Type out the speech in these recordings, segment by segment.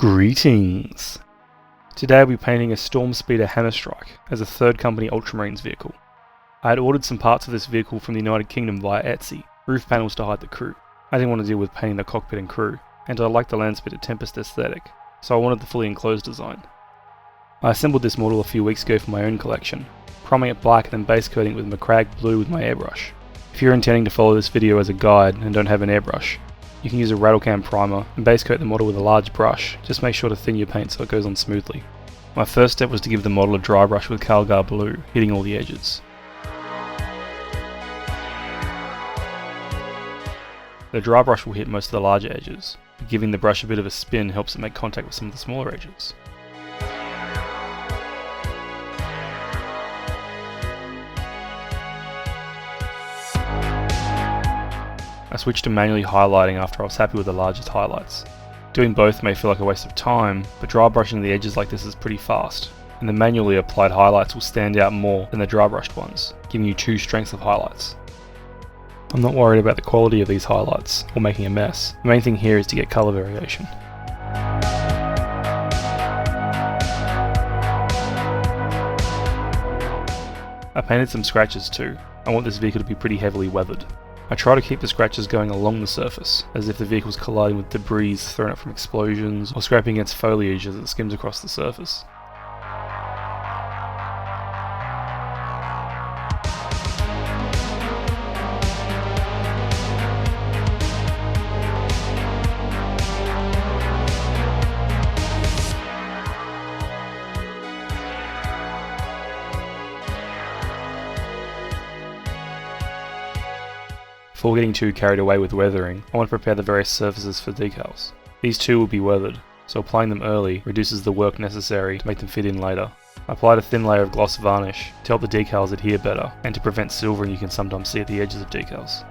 Greetings! Today I'll be painting a Storm Speeder Hammerstrike as a third company Ultramarines vehicle. I had ordered some parts of this vehicle from the United Kingdom via Etsy, roof panels to hide the crew. I didn't want to deal with painting the cockpit and crew, and I liked the Landspeeder Tempest aesthetic, so I wanted the fully enclosed design. I assembled this model a few weeks ago for my own collection, priming it black and then base coating it with Macragge blue with my airbrush. If you're intending to follow this video as a guide and don't have an airbrush, you can use a Rattlecam primer and base coat the model with a large brush. Just make sure to thin your paint so it goes on smoothly. My first step was to give the model a dry brush with Calgar blue, hitting all the edges. The dry brush will hit most of the larger edges, but giving the brush a bit of a spin helps it make contact with some of the smaller edges. I switched to manually highlighting after I was happy with the largest highlights. Doing both may feel like a waste of time, but dry brushing the edges like this is pretty fast, and the manually applied highlights will stand out more than the dry brushed ones, giving you two strengths of highlights. I'm not worried about the quality of these highlights, or making a mess. The main thing here is to get colour variation. I painted some scratches too. I want this vehicle to be pretty heavily weathered. I try to keep the scratches going along the surface, as if the vehicle's colliding with debris thrown up from explosions or scraping against foliage as it skims across the surface. Before getting too carried away with weathering, I want to prepare the various surfaces for decals. These too will be weathered, so applying them early reduces the work necessary to make them fit in later. I applied a thin layer of gloss varnish to help the decals adhere better, and to prevent silvering you can sometimes see at the edges of decals.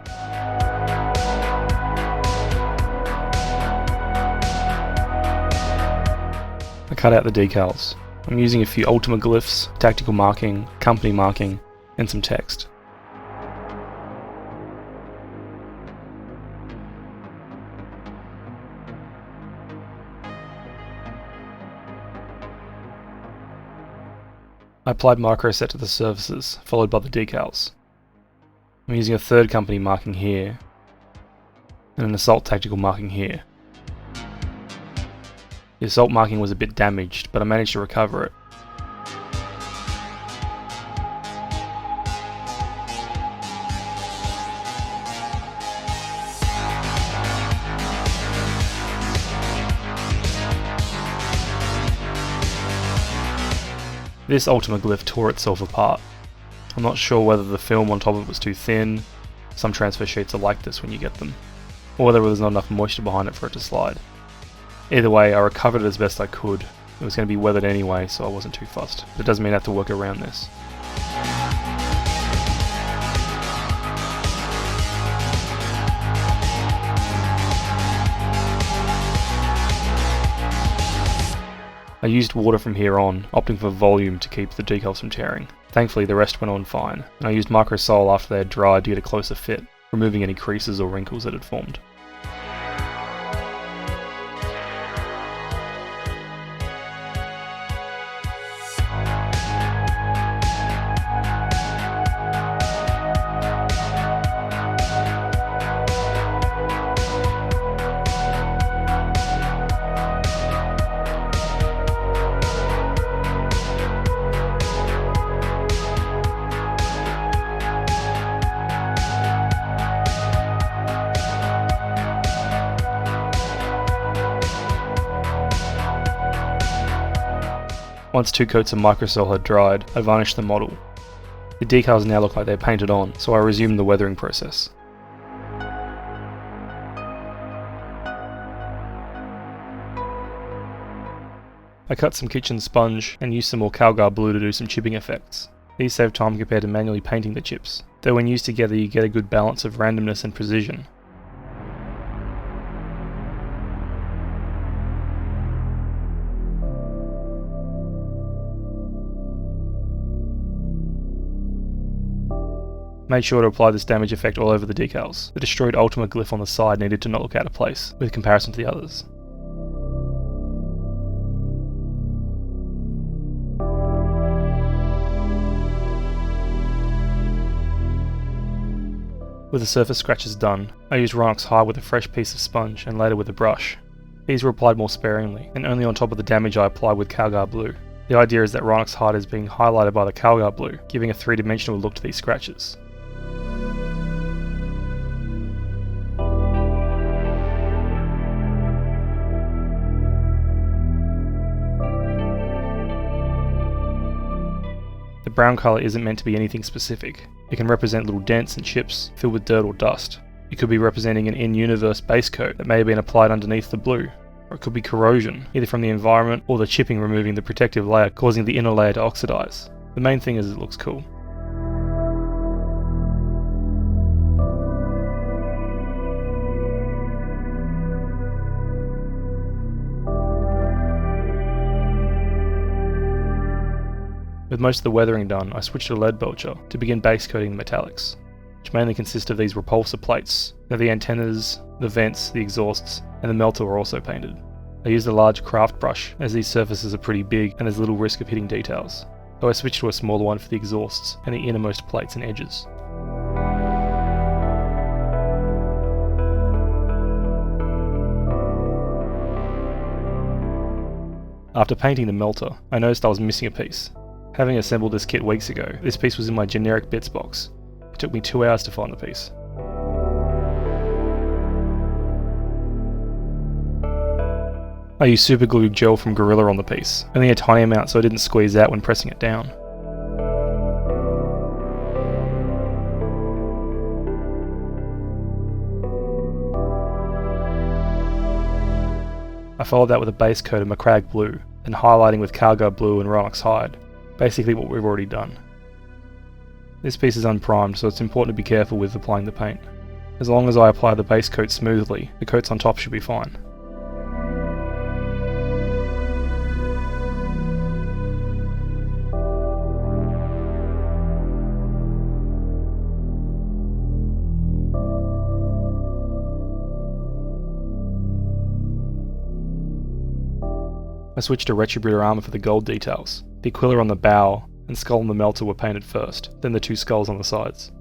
I cut out the decals. I'm using a few Ultimate glyphs, tactical marking, company marking, and some text. I applied microset to the surfaces, followed by the decals. I'm using a third company marking here, and an assault tactical marking here. The assault marking was a bit damaged, but I managed to recover it. This Ultimate glyph tore itself apart. I'm not sure whether the film on top of it was too thin, some transfer sheets are like this when you get them, or whether there's not enough moisture behind it for it to slide. Either way, I recovered it as best I could. It was going to be weathered anyway, so I wasn't too fussed. But it doesn't mean I have to work around this. I used water from here on, opting for volume to keep the decals from tearing. Thankfully the rest went on fine, and I used Microsol after they had dried to get a closer fit, removing any creases or wrinkles that had formed. Once two coats of Microsol had dried, I varnished the model. The decals now look like they're painted on, so I resumed the weathering process. I cut some kitchen sponge and used some more Calgar blue to do some chipping effects. These save time compared to manually painting the chips, though when used together you get a good balance of randomness and precision. Made sure to apply this damage effect all over the decals. The destroyed Ultimate glyph on the side needed to not look out of place, with comparison to the others. With the surface scratches done, I used Rhinox hide with a fresh piece of sponge and later with a brush. These were applied more sparingly, and only on top of the damage I applied with Calgar blue. The idea is that Rhinox hide is being highlighted by the Calgar blue, giving a three-dimensional look to these scratches. The brown colour isn't meant to be anything specific. It can represent little dents and chips filled with dirt or dust. It could be representing an in-universe base coat that may have been applied underneath the blue, or it could be corrosion, either from the environment or the chipping removing the protective layer causing the inner layer to oxidize. The main thing is it looks cool. With most of the weathering done, I switched to Leadbelcher to begin base coating the metallics, which mainly consist of these repulsor plates. Now the antennas, the vents, the exhausts, and the melter were also painted. I used a large craft brush as these surfaces are pretty big and there's little risk of hitting details, so I switched to a smaller one for the exhausts and the innermost plates and edges. After painting the melter, I noticed I was missing a piece. Having assembled this kit weeks ago, this piece was in my generic bits box. It took me 2 hours to find the piece. I used super glue gel from Gorilla on the piece, only a tiny amount so it didn't squeeze out when pressing it down. I followed that with a base coat of Macragge blue, then highlighting with Calgar blue and Rhinox hide. Basically what we've already done. This piece is unprimed, so it's important to be careful with applying the paint. As long as I apply the base coat smoothly, the coats on top should be fine. I switched to Retributor armor for the gold details. The Aquila on the bow and skull on the melter were painted first, then the two skulls on the sides.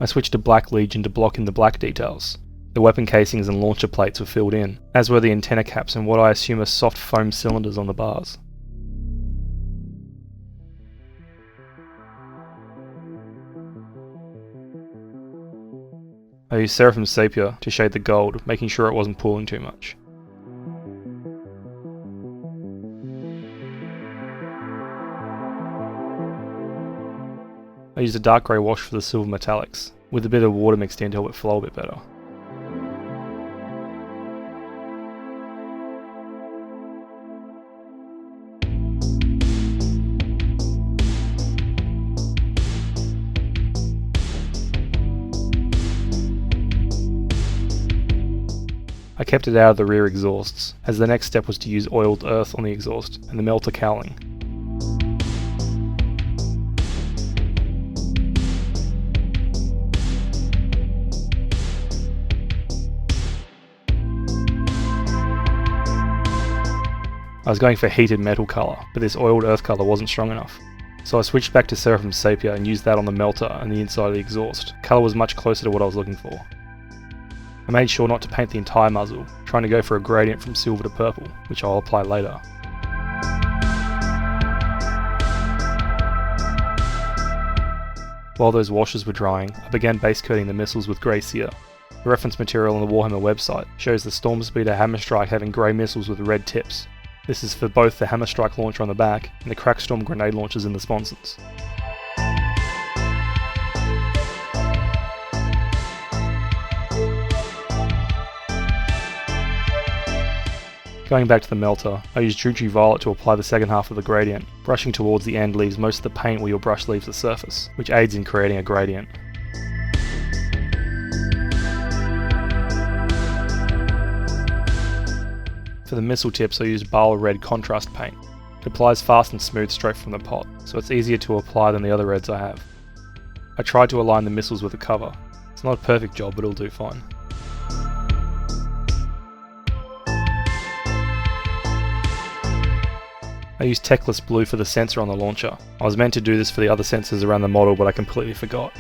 I switched to Black Legion to block in the black details. The weapon casings and launcher plates were filled in, as were the antenna caps and what I assume are soft foam cylinders on the bars. I used Seraphim Sepia to shade the gold, making sure it wasn't pooling too much. I used a dark grey wash for the silver metallics, with a bit of water mixed in to help it flow a bit better. I kept it out of the rear exhausts, as the next step was to use oiled earth on the exhaust and the melter cowling. I was going for heated metal colour, but this oiled earth colour wasn't strong enough. So I switched back to Seraphim Sepia and used that on the melter and the inside of the exhaust. Colour was much closer to what I was looking for. I made sure not to paint the entire muzzle, trying to go for a gradient from silver to purple, which I'll apply later. While those washes were drying, I began base coating the missiles with grey Seer. The reference material on the Warhammer website shows the Stormspeeder Hammerstrike having grey missiles with red tips. This is for both the Hammerstrike launcher on the back and the Crackstorm grenade launchers in the sponsons. Going back to the melter, I used Jutri Violet to apply the second half of the gradient. Brushing towards the end leaves most of the paint where your brush leaves the surface, which aids in creating a gradient. For the missile tips I used Baal red contrast paint. It applies fast and smooth straight from the pot, so it's easier to apply than the other reds I have. I tried to align the missiles with the cover. It's not a perfect job, but it'll do fine. I used Teclis blue for the sensor on the launcher. I was meant to do this for the other sensors around the model, but I completely forgot.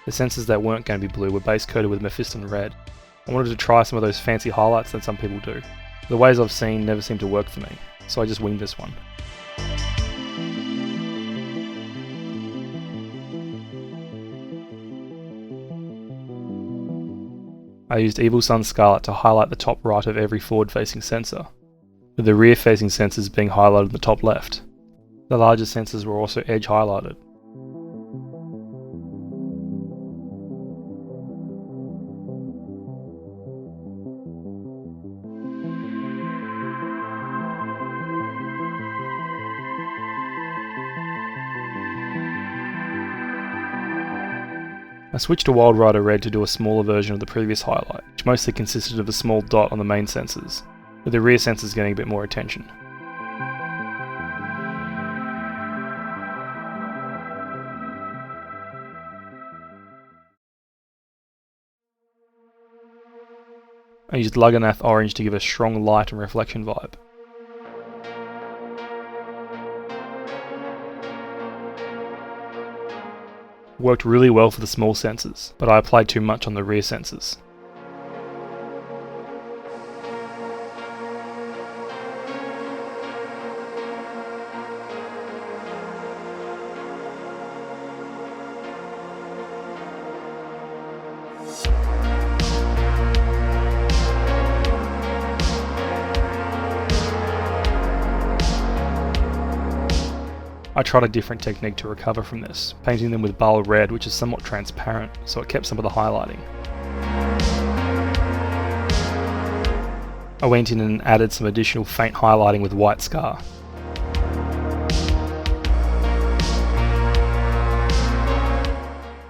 The sensors that weren't going to be blue were base coated with Mephiston red. I wanted to try some of those fancy highlights that some people do. The ways I've seen never seem to work for me, so I just winged this one. I used Evil Sunz Scarlet to highlight the top right of every forward-facing sensor, with the rear-facing sensors being highlighted in the top left. The larger sensors were also edge highlighted. I switched to Wild Rider Red to do a smaller version of the previous highlight, which mostly consisted of a small dot on the main sensors, with the rear sensors getting a bit more attention. I used Lugganath Orange to give a strong light and reflection vibe. Worked really well for the small sensors, but I applied too much on the rear sensors. I tried a different technique to recover from this, painting them with Baal red, which is somewhat transparent, so it kept some of the highlighting. I went in and added some additional faint highlighting with white scar.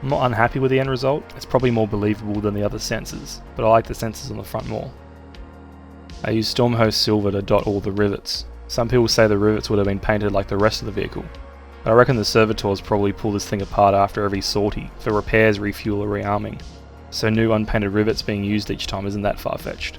I'm not unhappy with the end result. It's probably more believable than the other sensors, but I like the sensors on the front more. I used Stormhost silver to dot all the rivets. Some people say the rivets would have been painted like the rest of the vehicle, but I reckon the servitors probably pull this thing apart after every sortie for repairs, refuel or rearming, so new unpainted rivets being used each time isn't that far-fetched.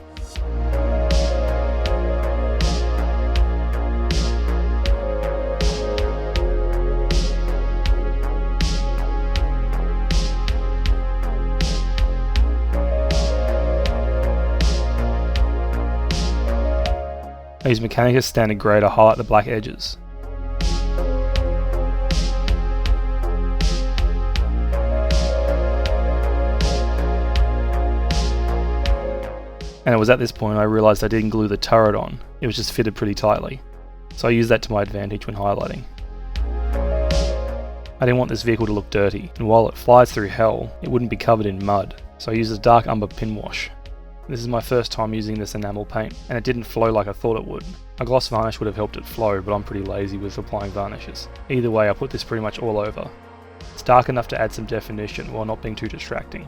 I use Mechanicus standard grey to highlight the black edges. And it was at this point I realised I didn't glue the turret on, it was just fitted pretty tightly. So I used that to my advantage when highlighting. I didn't want this vehicle to look dirty, and while it flies through hell, it wouldn't be covered in mud, so I used a dark umber pin wash. This is my first time using this enamel paint, and it didn't flow like I thought it would. A gloss varnish would have helped it flow, but I'm pretty lazy with applying varnishes. Either way, I put this pretty much all over. It's dark enough to add some definition while not being too distracting.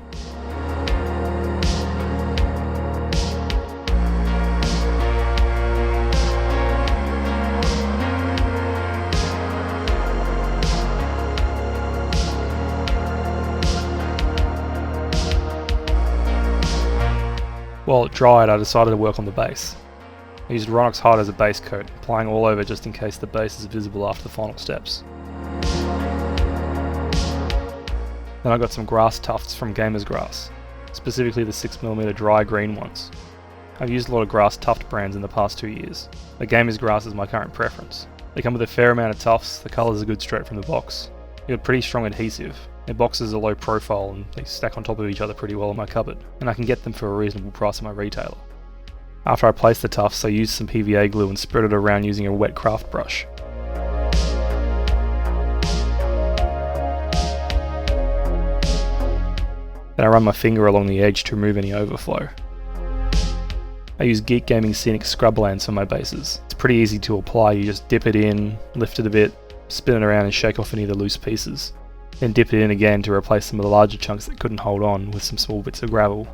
While it dried, I decided to work on the base. I used Rhinox hide as a base coat, applying all over just in case the base is visible after the final steps. Then I got some grass tufts from Gamer's Grass, specifically the 6mm dry green ones. I've used a lot of grass tuft brands in the past 2 years, but Gamer's Grass is my current preference. They come with a fair amount of tufts, the colours are good straight from the box. They got pretty strong adhesive. Their boxes are low profile and they stack on top of each other pretty well in my cupboard, and I can get them for a reasonable price at my retailer. After I placed the tufts, I used some PVA glue and spread it around using a wet craft brush. Then I run my finger along the edge to remove any overflow. I use Geek Gaming Scenic Scrublands for my bases. It's pretty easy to apply, you just dip it in, lift it a bit, spin it around and shake off any of the loose pieces. Then dip it in again to replace some of the larger chunks that couldn't hold on with some small bits of gravel.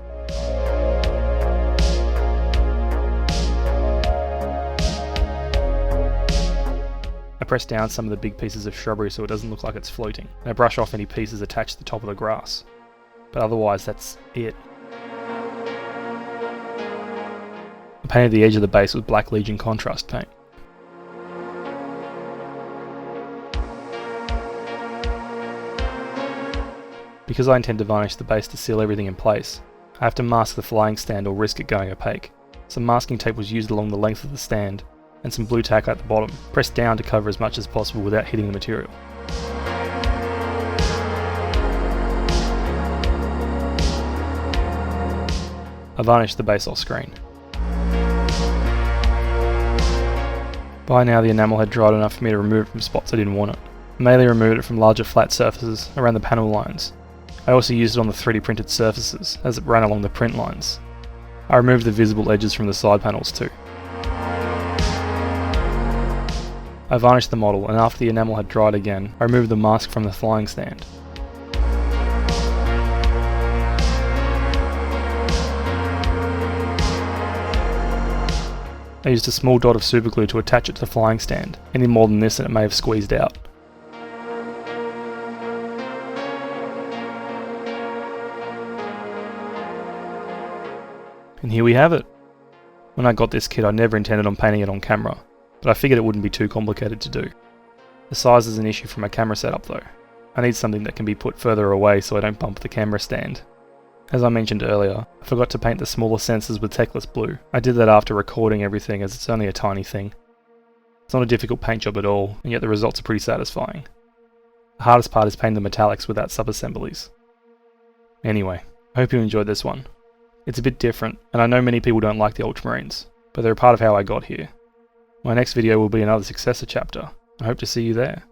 I press down some of the big pieces of shrubbery so it doesn't look like it's floating, and I brush off any pieces attached to the top of the grass. But otherwise that's it. I painted the edge of the base with Black Legion contrast paint. Because I intend to varnish the base to seal everything in place, I have to mask the flying stand or risk it going opaque. Some masking tape was used along the length of the stand, and some blue tack at the bottom, pressed down to cover as much as possible without hitting the material. I varnished the base off screen. By now the enamel had dried enough for me to remove it from spots I didn't want it. I mainly removed it from larger flat surfaces around the panel lines. I also used it on the 3D printed surfaces as it ran along the print lines. I removed the visible edges from the side panels too. I varnished the model, and after the enamel had dried again, I removed the mask from the flying stand. I used a small dot of superglue to attach it to the flying stand. Any more than this and it may have squeezed out. And here we have it. When I got this kit I never intended on painting it on camera, but I figured it wouldn't be too complicated to do. The size is an issue for my camera setup though. I need something that can be put further away so I don't bump the camera stand. As I mentioned earlier, I forgot to paint the smaller sensors with Teclis blue. I did that after recording everything as it's only a tiny thing. It's not a difficult paint job at all, and yet the results are pretty satisfying. The hardest part is painting the metallics without sub-assemblies. Anyway, I hope you enjoyed this one. It's a bit different, and I know many people don't like the Ultramarines, but they're a part of how I got here. My next video will be another successor chapter. I hope to see you there.